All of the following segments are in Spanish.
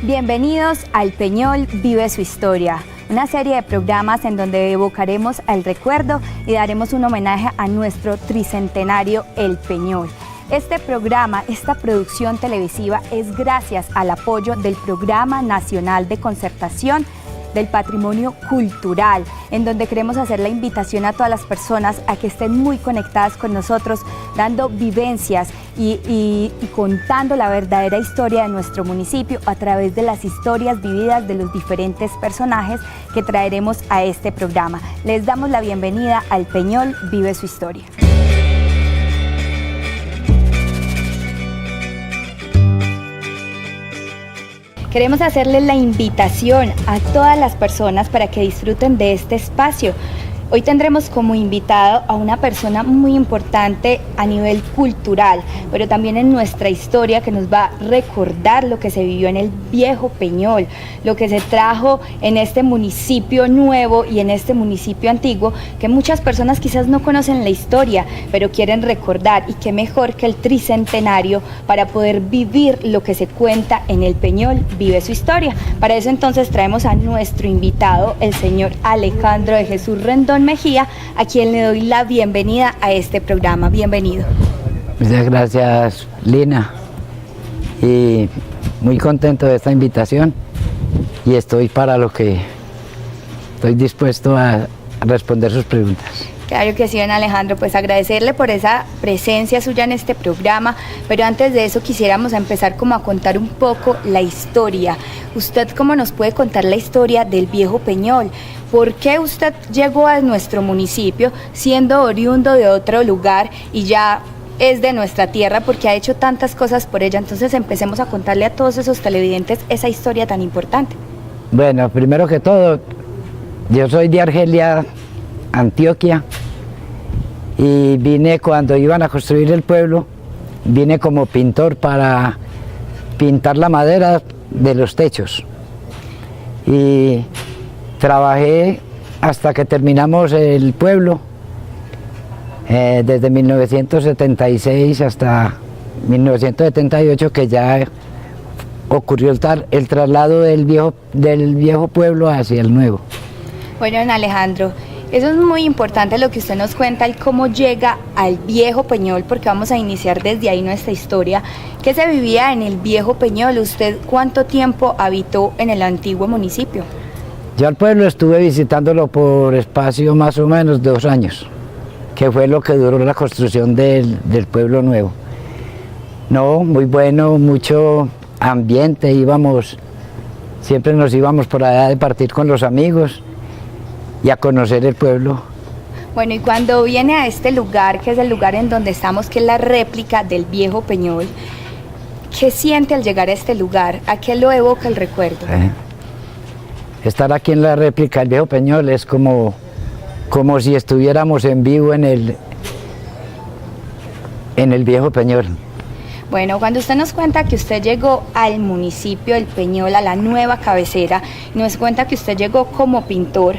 Bienvenidos al Peñol Vive su Historia, una serie de programas en donde evocaremos el recuerdo y daremos un homenaje a nuestro tricentenario El Peñol. Este programa, esta producción televisiva es gracias al apoyo del Programa Nacional de Concertación del Patrimonio Cultural, en donde queremos hacer la invitación a todas las personas a que estén muy conectadas con nosotros, dando vivencias y contando la verdadera historia de nuestro municipio a través de las historias vividas de los diferentes personajes que traeremos a este programa. Les damos la bienvenida al Peñol Vive su Historia. Queremos hacerles la invitación a todas las personas para que disfruten de este espacio. Hoy tendremos como invitado a una persona muy importante a nivel cultural, pero también en nuestra historia, que nos va a recordar lo que se vivió en el viejo Peñol, lo que se trajo en este municipio nuevo y en este municipio antiguo, que muchas personas quizás no conocen la historia, pero quieren recordar, y qué mejor que el tricentenario para poder vivir lo que se cuenta en el Peñol Vive su Historia. Para eso entonces traemos a nuestro invitado, el señor Alejandro de Jesús Rendón Mejía, a quien le doy la bienvenida a este programa. Bienvenido. Muchas gracias, Lina, y muy contento de esta invitación, y estoy para lo que estoy dispuesto a responder sus preguntas. Claro que sí, don Alejandro, pues agradecerle por esa presencia suya en este programa, pero antes de eso quisiéramos empezar como a contar un poco la historia. ¿Usted cómo nos puede contar la historia del viejo Peñol? ¿Por qué usted llegó a nuestro municipio siendo oriundo de otro lugar y ya es de nuestra tierra porque ha hecho tantas cosas por ella? Entonces empecemos a contarle a todos esos televidentes esa historia tan importante. Bueno, primero que todo, yo soy de Argelia, Antioquia, y vine cuando iban a construir el pueblo, vine como pintor para pintar la madera de los techos, y trabajé hasta que terminamos el pueblo, desde 1976 hasta 1978, que ya ocurrió el traslado del viejo pueblo hacia el nuevo. Bueno, don Alejandro, eso es muy importante lo que usted nos cuenta, el cómo llega al viejo Peñol, porque vamos a iniciar desde ahí nuestra historia. ¿Qué se vivía en el viejo Peñol? ¿Usted cuánto tiempo habitó en el antiguo municipio? Yo al pueblo estuve visitándolo por espacio más o menos de 2 años, que fue lo que duró la construcción del pueblo nuevo. No, muy bueno, mucho ambiente, siempre nos íbamos por allá de partir con los amigos y a conocer el pueblo. Bueno, y cuando viene a este lugar, que es el lugar en donde estamos, que es la réplica del viejo Peñol, ¿qué siente al llegar a este lugar? ¿A qué lo evoca el recuerdo? Estar aquí en la réplica del viejo Peñol es como si estuviéramos en vivo en el viejo Peñol. Bueno, cuando usted nos cuenta que usted llegó al municipio del Peñol, a la nueva cabecera, y nos cuenta que usted llegó como pintor,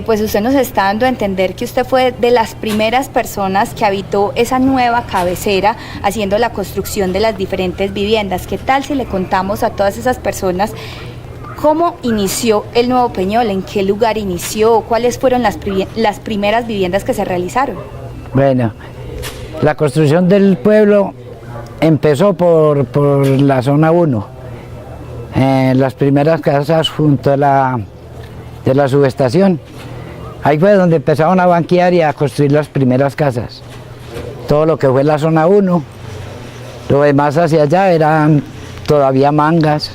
pues usted nos está dando a entender que usted fue de las primeras personas que habitó esa nueva cabecera, haciendo la construcción de las diferentes viviendas. ¿Qué tal si le contamos a todas esas personas cómo inició el nuevo Peñol? ¿En qué lugar inició? ¿Cuáles fueron las primeras viviendas que se realizaron? Bueno, la construcción del pueblo empezó por la zona 1, las primeras casas junto a la subestación. Ahí fue donde empezaron a banquear y a construir las primeras casas. Todo lo que fue la zona 1, lo demás hacia allá eran todavía mangas,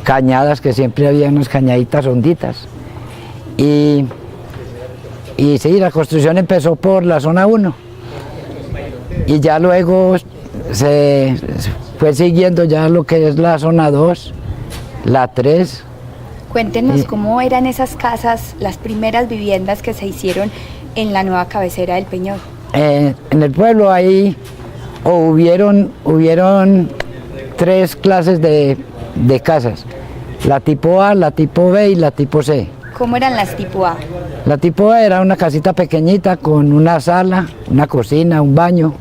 cañadas, que siempre había unas cañaditas honditas. Y sí, la construcción empezó por la zona 1 y ya luego se fue siguiendo ya lo que es la zona 2, la 3. Cuéntenos cómo eran esas casas, las primeras viviendas que se hicieron en la nueva cabecera del Peñol. En el pueblo ahí hubieron tres clases de casas, la tipo A, la tipo B y la tipo C. ¿Cómo eran las tipo A? La tipo A era una casita pequeñita con una sala, una cocina, un baño,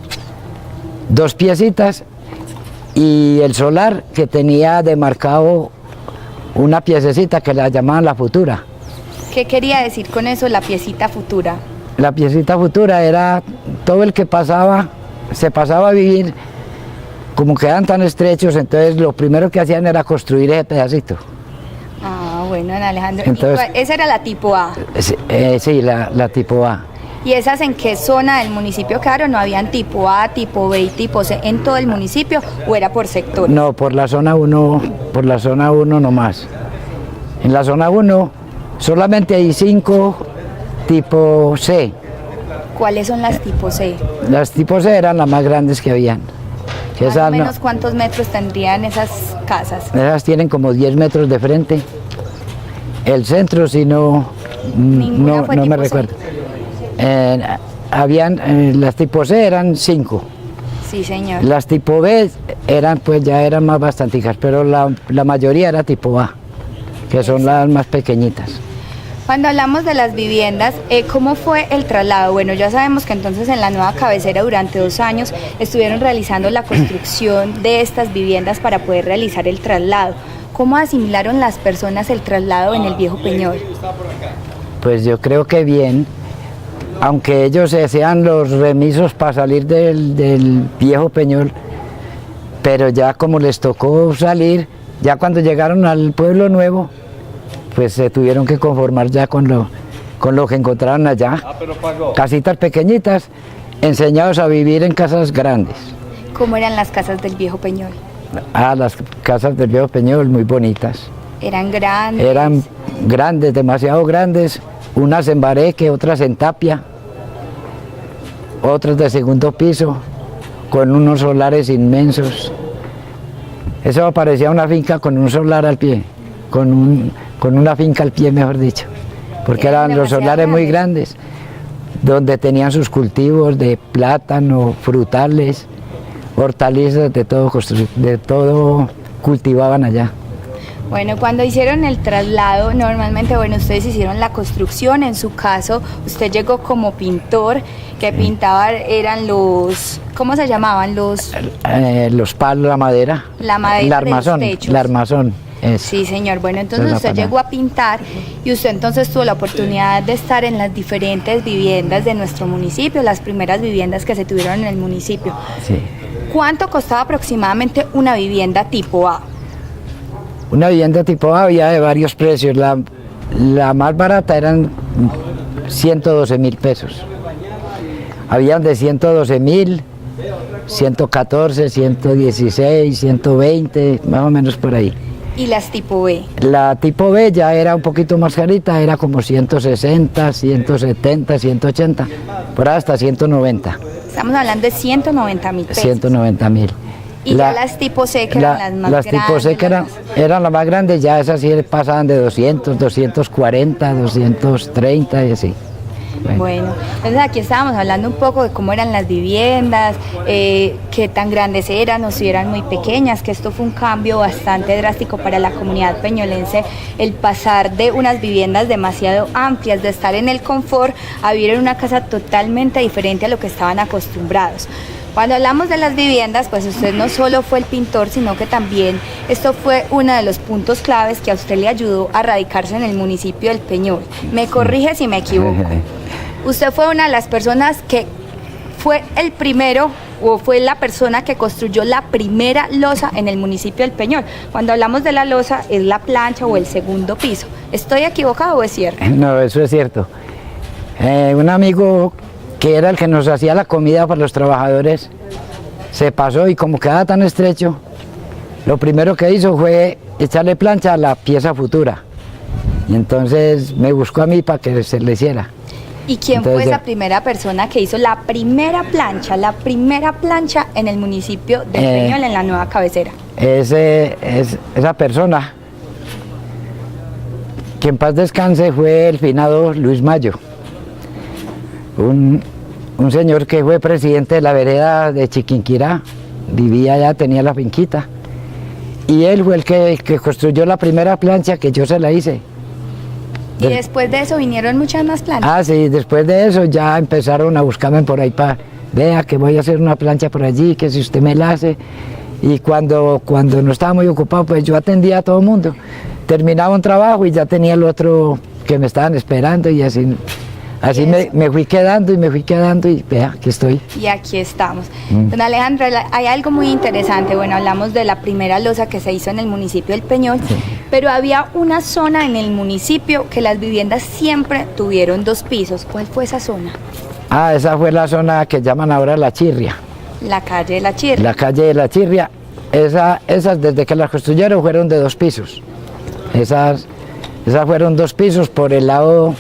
2 piecitas y el solar que tenía demarcado una piececita que la llamaban la futura. ¿Qué quería decir con eso, la piecita futura? La piecita futura era todo el que se pasaba a vivir, como quedan tan estrechos, entonces lo primero que hacían era construir ese pedacito. Ah, bueno, don Alejandro. Entonces, ¿Esa era la tipo A? Sí, la tipo A. ¿Y esas en qué zona del municipio quedaron? ¿No habían tipo A, tipo B y tipo C en todo el municipio o era por sector? No, por la zona 1 nomás. En la zona 1 solamente hay 5 tipo C. ¿Cuáles son las tipo C? Las tipo C eran las más grandes que habían. Más o menos, ¿cuántos metros tendrían esas casas? Esas tienen como 10 metros de frente. El centro, si no me recuerdo. Las tipo C eran 5. Sí, señor. Las tipo B ya eran más bastanticas, pero la mayoría era tipo A, que son las más pequeñitas. Cuando hablamos de las viviendas, ¿cómo fue el traslado? Bueno, ya sabemos que entonces en la nueva cabecera durante 2 años estuvieron realizando la construcción de estas viviendas para poder realizar el traslado. ¿Cómo asimilaron las personas el traslado en el viejo Peñol? Pues yo creo que bien, aunque ellos sean los remisos para salir del viejo Peñol, pero ya como les tocó salir, ya cuando llegaron al pueblo nuevo, pues se tuvieron que conformar ya con lo que encontraron allá. Casitas pequeñitas, enseñados a vivir en casas grandes. ¿Cómo eran las casas del viejo Peñol? Las casas del viejo Peñol muy bonitas. ¿Eran grandes? Eran grandes, demasiado grandes, unas en bareque, otras en tapia, otras de segundo piso, con unos solares inmensos. Eso parecía una finca con un solar al pie, con una finca al pie, mejor dicho, porque eran los solares muy grandes, donde tenían sus cultivos de plátano, frutales, hortalizas, de todo cultivaban allá. Bueno, cuando hicieron el traslado, normalmente, ustedes hicieron la construcción, en su caso, usted llegó como pintor, que pintaba, eran ¿cómo se llamaban? Los palos, la madera. La madera de los techos. La armazón. Eso. Sí, señor. Bueno, entonces usted llegó a pintar y usted entonces tuvo la oportunidad de estar en las diferentes viviendas de nuestro municipio, las primeras viviendas que se tuvieron en el municipio. Sí. ¿Cuánto costaba aproximadamente una vivienda tipo A? Una vivienda tipo A había de varios precios. La más barata eran 112.000 pesos. Habían de 112.000, 114, 116, 120, más o menos por ahí. ¿Y las tipo B? La tipo B ya era un poquito más carita, era como 160, 170, 180, por ahí hasta 190. Estamos hablando de 190.000 pesos. 190.000. Y ya las tipo C, que eran las más las grandes. Tipo C, que eran las más grandes, ya esas sí pasaban de 200, 240, 230 y así. Bueno, entonces aquí estábamos hablando un poco de cómo eran las viviendas, qué tan grandes eran o si eran muy pequeñas, que esto fue un cambio bastante drástico para la comunidad peñolense, el pasar de unas viviendas demasiado amplias, de estar en el confort, a vivir en una casa totalmente diferente a lo que estaban acostumbrados. Cuando hablamos de las viviendas, pues usted no solo fue el pintor, sino que también esto fue uno de los puntos claves que a usted le ayudó a radicarse en el municipio del Peñol. Me corrige si me equivoco. Usted fue una de las personas que fue el primero o fue la persona que construyó la primera losa en el municipio del Peñol. Cuando hablamos de la losa es la plancha o el segundo piso. ¿Estoy equivocado o es cierto? No, eso es cierto. Un amigo que era el que nos hacía la comida para los trabajadores, se pasó y como quedaba tan estrecho, lo primero que hizo fue echarle plancha a la pieza futura. Y entonces me buscó a mí para que se le hiciera. ¿Y quién fue esa primera persona que hizo la primera plancha en el municipio de Peñol, en la nueva cabecera? Esa persona que en paz descanse, fue el finado Luis Mayo, un señor que fue presidente de la vereda de Chiquinquirá, vivía allá, tenía la finquita, y él fue el que construyó la primera plancha que yo se la hice. ¿Y después de eso vinieron muchas más planchas? Ah, sí, después de eso ya empezaron a buscarme por ahí para, vea que voy a hacer una plancha por allí, que si usted me la hace. Y cuando no estaba muy ocupado, pues yo atendía a todo el mundo. Terminaba un trabajo y ya tenía el otro que me estaban esperando y así me fui quedando y vea, aquí estoy. Y aquí estamos. Don Alejandro, hay algo muy interesante. Bueno, hablamos de la primera losa que se hizo en el municipio del Peñol, sí, pero había una zona en el municipio que las viviendas siempre tuvieron 2 pisos. ¿Cuál fue esa zona? Ah, esa fue la zona que llaman ahora La Chirria. La calle de La Chirria. La calle de La Chirria. Esas desde que las construyeron fueron de 2 pisos. Esas fueron 2 pisos por el lado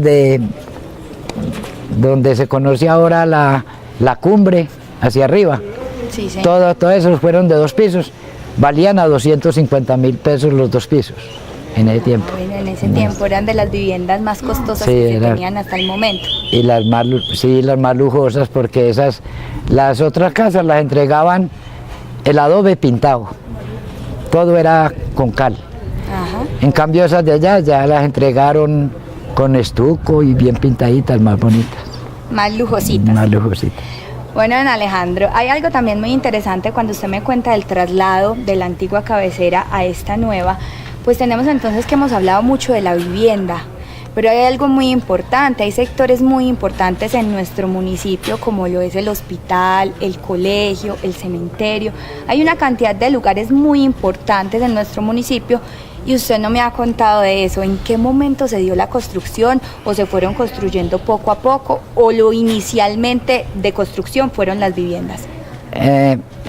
de donde se conoce ahora la cumbre, hacia arriba. Sí, sí. Todo eso fueron de 2 pisos. Valían a 250.000 pesos los 2 pisos en ese tiempo. Bueno, en ese tiempo eran de las viviendas más costosas, sí, que se tenían hasta el momento. Y las más lujosas, porque las otras casas las entregaban el adobe pintado. Todo era con cal. Ajá. En cambio esas de allá ya las entregaron con estuco y bien pintaditas, más bonitas. Más lujositas. Más lujositas. Bueno, don Alejandro, hay algo también muy interesante cuando usted me cuenta del traslado de la antigua cabecera a esta nueva. Pues tenemos entonces que hemos hablado mucho de la vivienda, pero hay algo muy importante, hay sectores muy importantes en nuestro municipio como lo es el hospital, el colegio, el cementerio. Hay una cantidad de lugares muy importantes en nuestro municipio y usted no me ha contado de eso. ¿En qué momento se dio la construcción o se fueron construyendo poco a poco o lo inicialmente de construcción fueron las viviendas?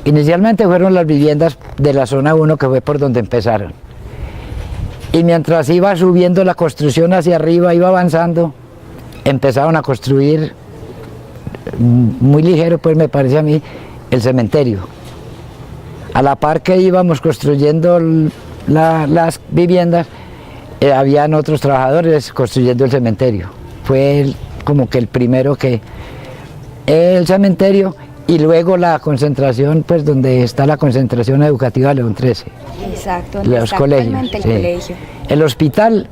Inicialmente fueron las viviendas de la zona 1 que fue por donde empezaron. Y mientras iba subiendo la construcción hacia arriba, iba avanzando, empezaron a construir, muy ligero pues me parece a mí, el cementerio. A la par que íbamos construyendo las viviendas, habían otros trabajadores construyendo el cementerio. Fue como que el primero que... El cementerio y luego la concentración, pues donde está la concentración educativa León 13. Exacto, los colegios. El colegio. El hospital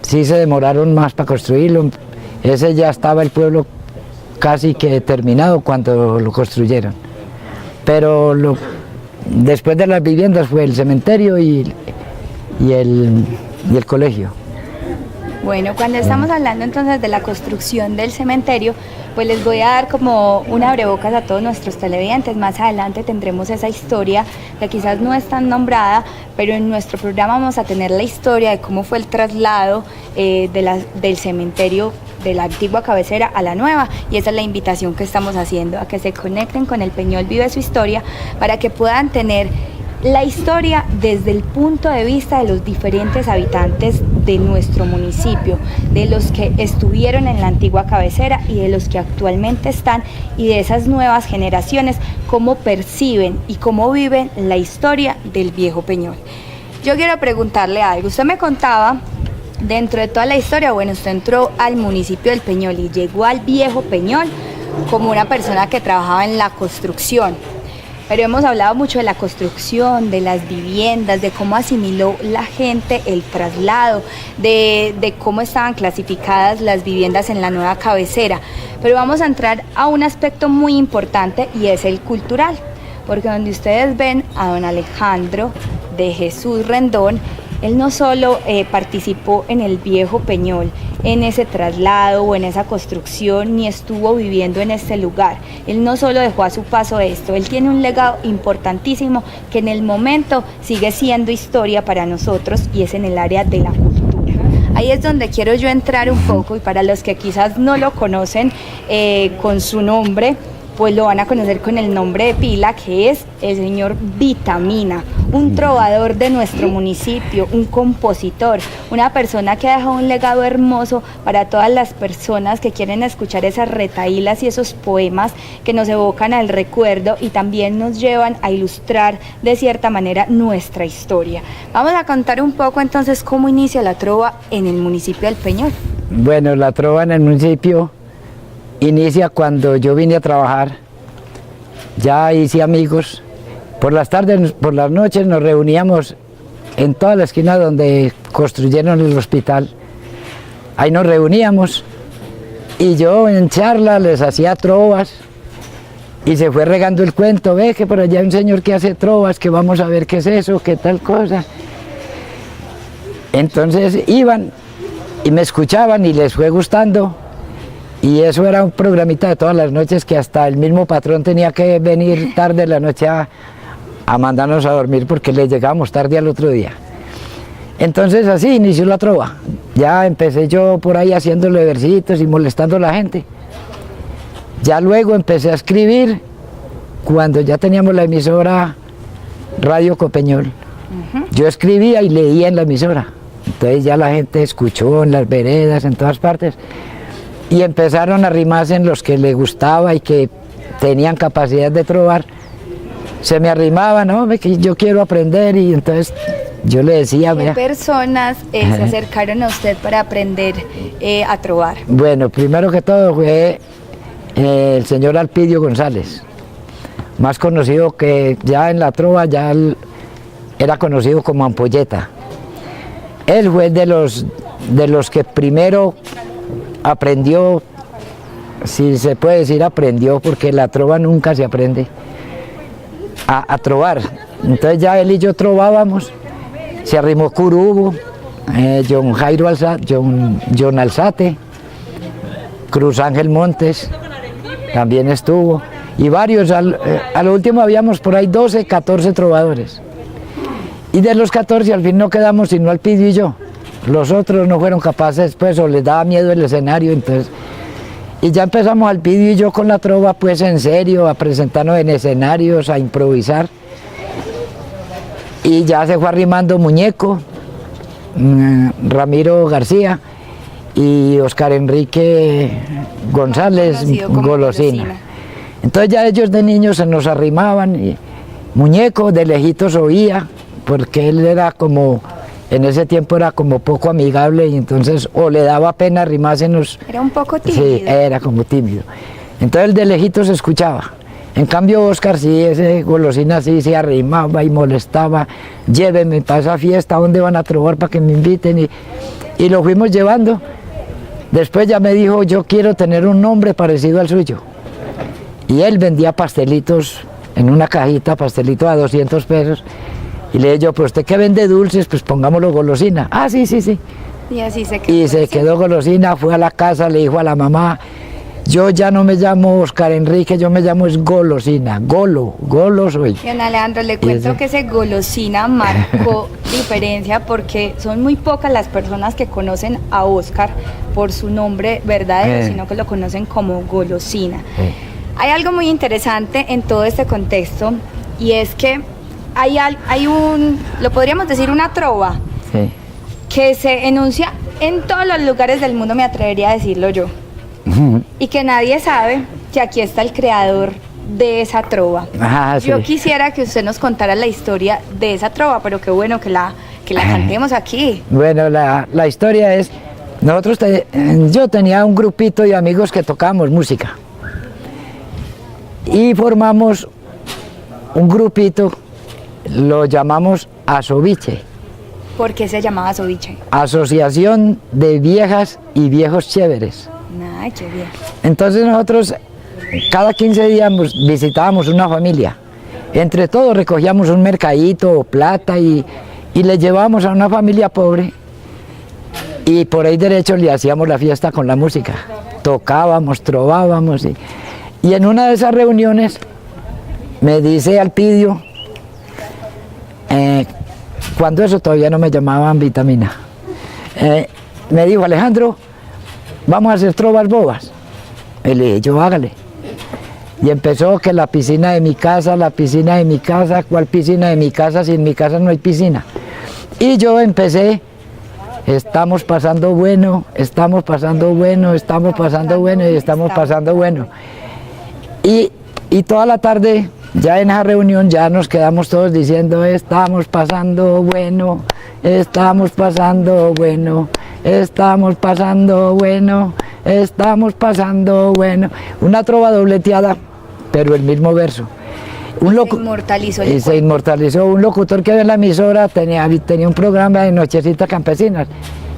sí se demoraron más para construirlo, ese ya estaba el pueblo casi que terminado cuando lo construyeron. Pero después de las viviendas fue el cementerio y el colegio. Bueno, cuando estamos hablando entonces de la construcción del cementerio, pues les voy a dar como un abrebocas a todos nuestros televidentes. Más adelante tendremos esa historia que quizás no es tan nombrada, pero en nuestro programa vamos a tener la historia de cómo fue el traslado del cementerio de la antigua cabecera a la nueva, y esa es la invitación que estamos haciendo, a que se conecten con El Peñol Vive Su Historia para que puedan tener la historia desde el punto de vista de los diferentes habitantes de nuestro municipio, de los que estuvieron en la antigua cabecera y de los que actualmente están, y de esas nuevas generaciones, cómo perciben y cómo viven la historia del viejo Peñol. Yo quiero preguntarle algo. Usted me contaba, dentro de toda la historia, bueno, usted entró al municipio del Peñol y llegó al viejo Peñol como una persona que trabajaba en la construcción. Pero hemos hablado mucho de la construcción, de las viviendas, de cómo asimiló la gente el traslado, de cómo estaban clasificadas las viviendas en la nueva cabecera. Pero vamos a entrar a un aspecto muy importante y es el cultural, porque donde ustedes ven a don Alejandro de Jesús Rendón, él no solo participó en el viejo Peñol, en ese traslado o en esa construcción, ni estuvo viviendo en este lugar. Él no solo dejó a su paso esto, él tiene un legado importantísimo que en el momento sigue siendo historia para nosotros, y es en el área de la cultura. Ahí es donde quiero yo entrar un poco, y para los que quizás no lo conocen con su nombre, pues lo van a conocer con el nombre de pila, que es el señor Vitamina, un trovador de nuestro municipio, un compositor, una persona que ha dejado un legado hermoso para todas las personas que quieren escuchar esas retahílas y esos poemas que nos evocan al recuerdo y también nos llevan a ilustrar de cierta manera nuestra historia. Vamos a contar un poco entonces cómo inicia la trova en el municipio del Peñol. Bueno, la trova en el municipio inicia cuando yo vine a trabajar, ya hice amigos. Por las tardes, por las noches nos reuníamos en toda la esquina donde construyeron el hospital. Ahí nos reuníamos y yo en charla les hacía trovas y se fue regando el cuento, ve que por allá hay un señor que hace trovas, que vamos a ver qué es eso, qué tal cosa. Entonces iban y me escuchaban y les fue gustando. Y eso era un programita de todas las noches que hasta el mismo patrón tenía que venir tarde en la noche a mandarnos a dormir porque le llegábamos tarde al otro día. Entonces así inició la trova. Ya empecé yo por ahí haciéndole versitos y molestando a la gente. Ya luego empecé a escribir cuando ya teníamos la emisora Radio Copeñol. Yo escribía y leía en la emisora. Entonces ya la gente escuchó en las veredas, en todas partes. Y empezaron a arrimarse en los que les gustaba y que tenían capacidad de trovar. Se me arrimaban, ¿no? Que yo quiero aprender, y entonces yo le decía... ¿Qué personas se acercaron a usted para aprender a trovar? Bueno, primero que todo fue el señor Alpidio González, más conocido que ya en la trova, ya él era conocido como Ampolleta. Él fue de los que primero aprendió, si se puede decir aprendió, porque la trova nunca se aprende, a trovar. Entonces ya él y yo trovábamos, se arrimó Curubo, John Jairo Alzate, John Alzate, Cruz Ángel Montes, también estuvo, y varios, a lo último habíamos por ahí 12, 14 trovadores. Y de los 14 al fin no quedamos sino Alpidio y yo. Los otros no fueron capaces, pues, o les daba miedo el escenario, entonces... Y ya empezamos Alpidio y yo con la trova, pues, en serio, a presentarnos en escenarios, a improvisar. Y ya se fue arrimando Muñeco, Ramiro García y Oscar Enrique González, Golosina. Entonces ya ellos de niños se nos arrimaban, y Muñeco de lejitos oía, porque él era como... En ese tiempo era como poco amigable y entonces o le daba pena arrimársenos. Era un poco tímido. Sí, era como tímido. Entonces el de lejitos se escuchaba. En cambio Oscar sí, ese Golosina sí se arrimaba y molestaba. Llévenme para esa fiesta, ¿dónde van a trovar para que me inviten? Y lo fuimos llevando. Después ya me dijo, yo quiero tener un nombre parecido al suyo. Y él vendía pastelitos en una cajita, pastelitos a 200 pesos. Y le dije yo, pues usted que vende dulces, pues pongámoslo Golosina. Ah, sí, sí, sí. Y así se quedó. Y se quedó Golosina, fue a la casa, le dijo a la mamá, yo ya no me llamo Oscar Enrique, yo me llamo es Golosina, Golo soy. Bien, Alejandro, le cuento que ese Golosina marcó diferencia porque son muy pocas las personas que conocen a Oscar por su nombre verdadero, sino que lo conocen como Golosina. Hay algo muy interesante en todo este contexto, y es que hay lo podríamos decir una trova, Sí. que se enuncia en todos los lugares del mundo, me atrevería a decirlo yo, y que nadie sabe que aquí está el creador de esa trova. Ah, sí. Yo quisiera que usted nos contara la historia de esa trova, pero qué bueno que la cantemos aquí. Bueno, la historia es, yo tenía un grupito de amigos que tocábamos música y formamos un grupito, lo llamamos Asobiche. ¿Por qué se llamaba Asobiche? Asociación de Viejas y Viejos Chéveres. Ay, qué bien. Entonces nosotros cada 15 días visitábamos una familia. Entre todos recogíamos un mercadito o plata y le llevábamos a una familia pobre, y por ahí derecho le hacíamos la fiesta con la música. Tocábamos, trovábamos, y en una de esas reuniones me dice Alpidio, cuando eso todavía no me llamaban Vitamina, me dijo, Alejandro, vamos a hacer trovas bobas. Y le dije, yo hágale. Y empezó que la piscina de mi casa, ¿cuál piscina de mi casa? Si en mi casa no hay piscina. Y yo empecé, estamos pasando bueno, estamos pasando bueno, estamos pasando bueno y estamos pasando bueno. Y toda la tarde, ya en esa reunión, ya nos quedamos todos diciendo, estamos pasando bueno, estamos pasando bueno, estamos pasando bueno, estamos pasando bueno. Una trova dobleteada, pero el mismo verso. Se inmortalizó. Un locutor que había en la emisora tenía un programa de Nochecitas Campesinas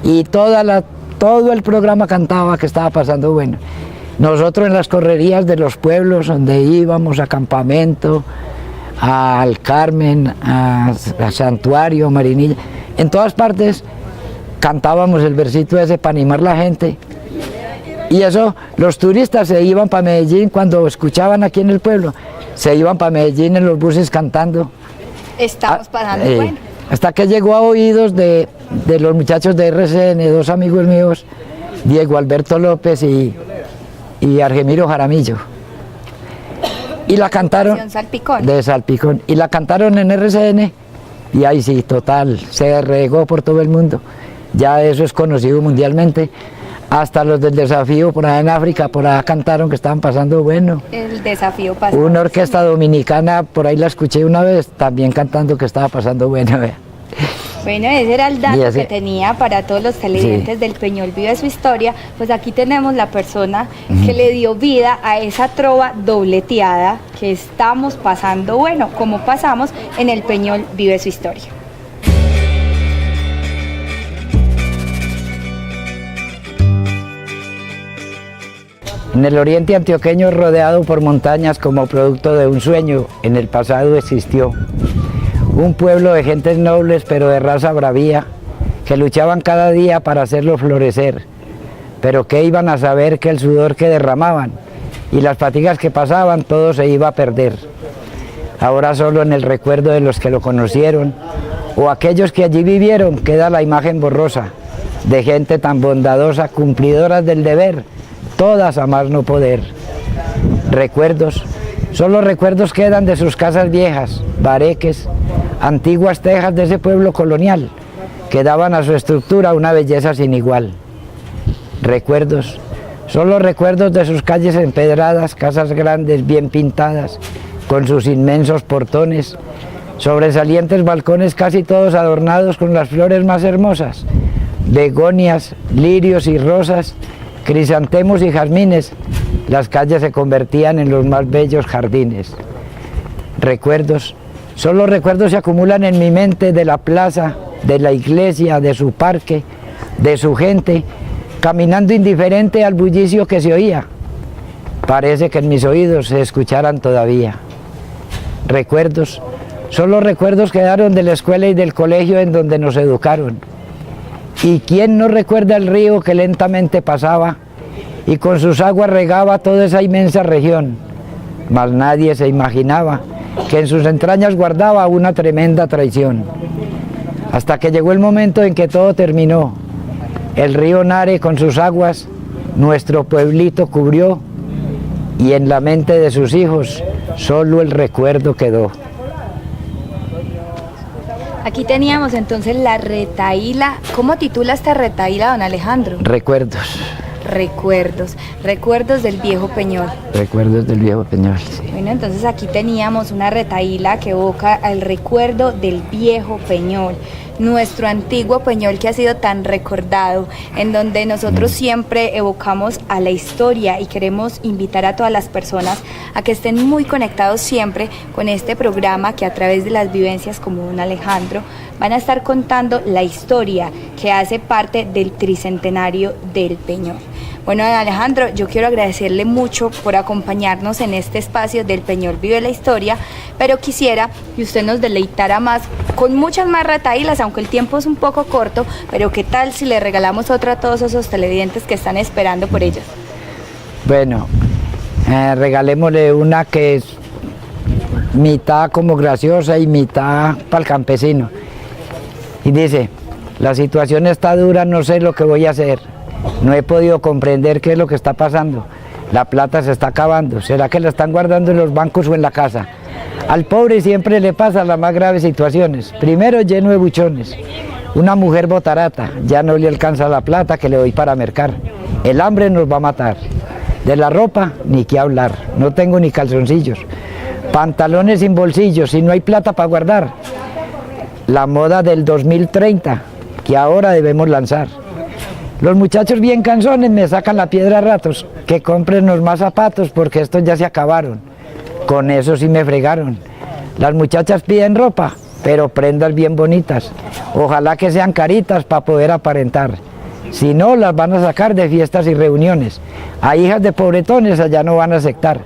y todo el programa cantaba que estaba pasando bueno. Nosotros en las correrías de los pueblos donde íbamos a campamento, al Carmen, a Santuario, Marinilla, en todas partes cantábamos el versito ese para animar la gente. Y eso, los turistas se iban para Medellín cuando escuchaban aquí en el pueblo, se iban para Medellín en los buses cantando. Estamos pasando bueno. Hasta que llegó a oídos de los muchachos de RCN, dos amigos míos, Diego Alberto López y Argemiro Jaramillo. Y la cantaron de Salpicón. Y la cantaron en RCN y ahí sí, total, se regó por todo el mundo. Ya eso es conocido mundialmente. Hasta los del Desafío por allá en África, por allá cantaron que estaban pasando bueno. El Desafío pasó. Una orquesta dominicana, por ahí la escuché una vez, también cantando que estaba pasando bueno. Bueno, ese era el dato que tenía para todos los televidentes del Peñol Vive Su Historia. Pues aquí tenemos la persona que le dio vida a esa trova dobleteada que estamos pasando bueno, como pasamos en el Peñol Vive Su Historia. En el oriente antioqueño, rodeado por montañas como producto de un sueño, en el pasado existió un pueblo de gentes nobles pero de raza bravía, que luchaban cada día para hacerlo florecer, pero que iban a saber que el sudor que derramaban y las fatigas que pasaban, todo se iba a perder. Ahora solo en el recuerdo de los que lo conocieron, o aquellos que allí vivieron, queda la imagen borrosa de gente tan bondadosa, cumplidoras del deber, todas a más no poder. Recuerdos, solo recuerdos quedan de sus casas viejas, bareques, antiguas tejas de ese pueblo colonial, que daban a su estructura una belleza sin igual. Recuerdos, solo recuerdos de sus calles empedradas, casas grandes, bien pintadas, con sus inmensos portones, sobresalientes balcones casi todos adornados con las flores más hermosas, begonias, lirios y rosas, crisantemos y jazmines. Las calles se convertían en los más bellos jardines. Recuerdos, solo recuerdos se acumulan en mi mente de la plaza, de la iglesia, de su parque, de su gente, caminando indiferente al bullicio que se oía. Parece que en mis oídos se escucharan todavía. Recuerdos, solo recuerdos quedaron de la escuela y del colegio en donde nos educaron. ¿Y quién no recuerda el río que lentamente pasaba y con sus aguas regaba toda esa inmensa región? Mas nadie se imaginaba que en sus entrañas guardaba una tremenda traición. Hasta que llegó el momento en que todo terminó. El río Nare con sus aguas nuestro pueblito cubrió y en la mente de sus hijos solo el recuerdo quedó. Aquí teníamos entonces la retaíla. ¿Cómo titula esta retaíla, don Alejandro? Recuerdos. Recuerdos del viejo Peñol. Recuerdos del viejo Peñol, sí. Bueno, entonces aquí teníamos una retaíla que evoca el recuerdo del viejo Peñol, nuestro antiguo Peñol que ha sido tan recordado, en donde nosotros siempre evocamos a la historia y queremos invitar a todas las personas a que estén muy conectados siempre con este programa que a través de las vivencias como don Alejandro van a estar contando la historia que hace parte del tricentenario del Peñol. Bueno, don Alejandro, yo quiero agradecerle mucho por acompañarnos en este espacio del Peñol Vive la Historia, pero quisiera que usted nos deleitara más con muchas más retaílas, aunque el tiempo es un poco corto, pero ¿qué tal si le regalamos otra a todos esos televidentes que están esperando por ellos? Bueno, regalémosle una que es mitad como graciosa y mitad para el campesino. Y dice, la situación está dura, no sé lo que voy a hacer. No he podido comprender qué es lo que está pasando. La plata se está acabando. ¿Será que la están guardando en los bancos o en la casa? Al pobre siempre le pasan las más graves situaciones. Primero, lleno de buchones. Una mujer botarata, ya no le alcanza la plata que le doy para mercar. El hambre nos va a matar. De la ropa, ni qué hablar. No tengo ni calzoncillos. Pantalones sin bolsillos, y no hay plata para guardar. La moda del 2030, que ahora debemos lanzar. Los muchachos bien cansones me sacan la piedra a ratos, que cómprenos más zapatos porque estos ya se acabaron. Con eso sí me fregaron. Las muchachas piden ropa, pero prendas bien bonitas. Ojalá que sean caritas para poder aparentar. Si no, las van a sacar de fiestas y reuniones. A hijas de pobretones allá no van a aceptar.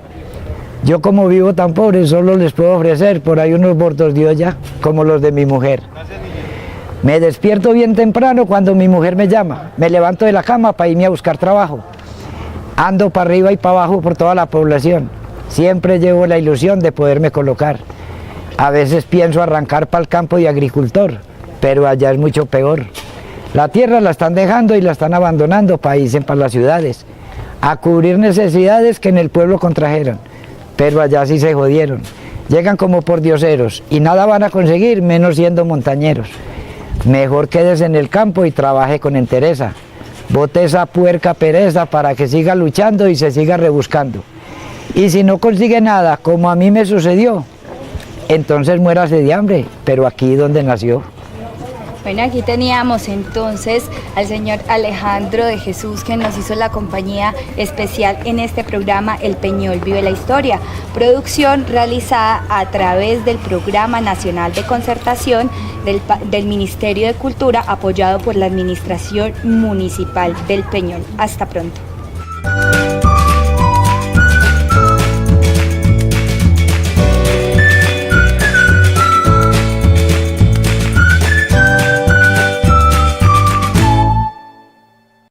Yo como vivo tan pobre solo les puedo ofrecer por ahí unos bordos de olla como los de mi mujer. Me despierto bien temprano cuando mi mujer me llama. Me levanto de la cama para irme a buscar trabajo. Ando para arriba y para abajo por toda la población. Siempre llevo la ilusión de poderme colocar. A veces pienso arrancar para el campo de agricultor, pero allá es mucho peor. La tierra la están dejando y la están abandonando para irse para las ciudades, a cubrir necesidades que en el pueblo contrajeron, pero allá sí se jodieron. Llegan como por dioseros y nada van a conseguir menos siendo montañeros. Mejor quédese en el campo y trabaje con entereza. Bote esa puerca pereza para que siga luchando y se siga rebuscando. Y si no consigue nada, como a mí me sucedió, entonces muérase de hambre, pero aquí donde nació. Bueno, aquí teníamos entonces al señor Alejandro de Jesús, que nos hizo la compañía especial en este programa El Peñol Vive la Historia, producción realizada a través del Programa Nacional de Concertación del Ministerio de Cultura, apoyado por la Administración Municipal del Peñol. Hasta pronto.